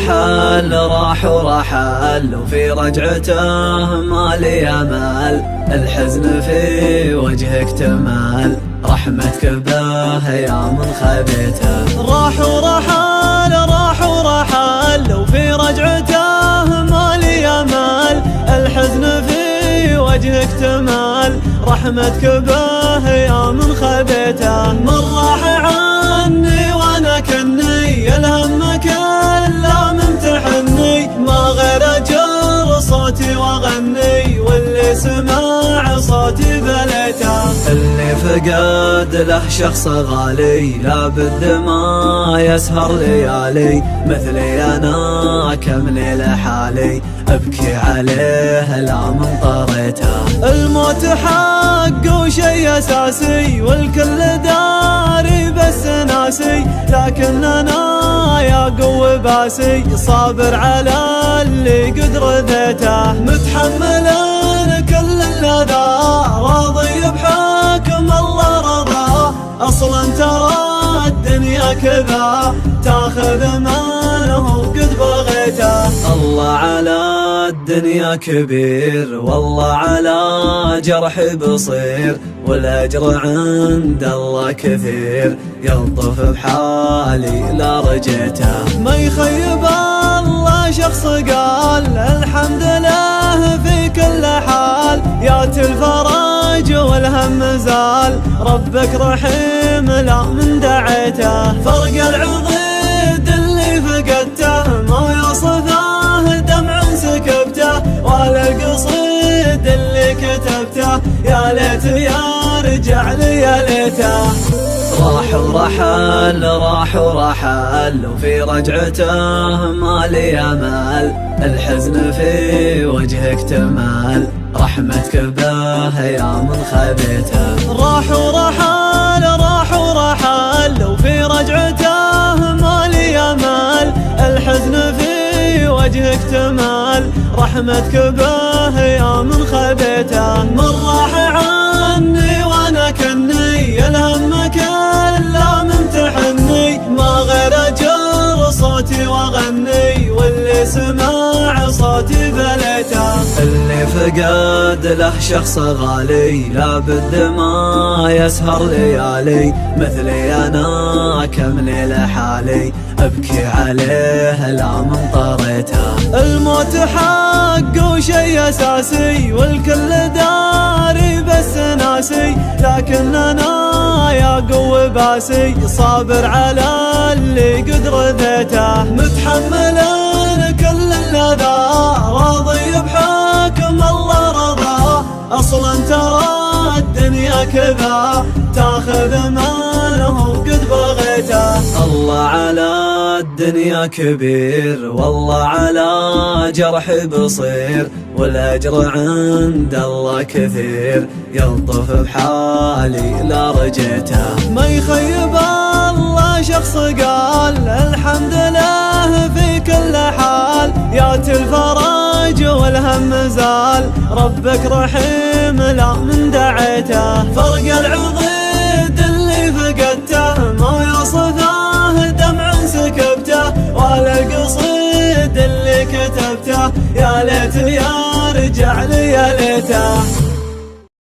رحل راح ورحل وفي رجعته ما لي امل، الحزن في وجهك تمال، رحمتك به يا من خبيته. راح ورحل وفي رجعته ما لي امل، الحزن في وجهك تمال، رحمتك به يا من خبيته. من راح عني وانا كني الهم كله ممتحني، ما غير اجر صوتي واغني واللي سمع صوتي بليته. اللي فقد له شخص غالي لابد ما يسهر ليالي، مثلي انا كم ليلة حالي ابكي عليه لا من طريته. الموت حق وشي اساسي والكل داري بس ناسي، لكن انا يا قوي باسي صابر على اللي قد رذيته. متحمل كل الاذى راضي بحكم الله رضا، اصلا ترى الدنيا كذا تاخذ ماله قد بغيته. الله على الدنيا كبير والله على جرح بصير، والاجر عند الله كثير يلطف بحالي لا رجيته. ما يخيب الله شخص قال الحمد لله في كل حال، يات الفرج والهم زال، ربك رحيم لا من دعيته. فرق العضيد اللي فقدته ما يوصفه دمع سكبته، ولا القصيد اللي كتبته يا ليت يا رجع لي يا ليته. راح ورحل وفي رجعته ما لي امل، الحزن في وجهك تمال، رحمتك به يا من خبيته. راح ورحل وفي رجعته ما لي امل، الحزن في وجهك تمال، رحمتك به يا من خبيته. من راح عني وانا كني الهم كله ممتحني، ما غير اجر صوتي واغني واللي سمع صوتي بليته. اللي فقد له شخص غالي لابد ما يسهر ليالي، مثلي انا كم ليلة حالي ابكي عليه لا من طريته. الموت حق وشي اساسي والكل داري بس ناسي، لكن انا يا قوي باسي صابر على اللي قد رذيته. متحمل كل الاذى راضي بحكم الله رضا، اصلا ترى الدنيا كذا تاخذ ماله قد بغيته. الله على الدنيا كبير والله على جرح بصير، والاجر عند الله كثير يلطف بحالي لا رجيته. ما يخيب الله شخص قال الحمد لله في كل حال، يات الفرج والهم زال، ربك رحيم لا من دعيته. فرق العضيد اللي فقدته ما يوصفه دمع سكبته، ولا القصيد اللي كتبته يا ليت يا رجع لي يا ليته.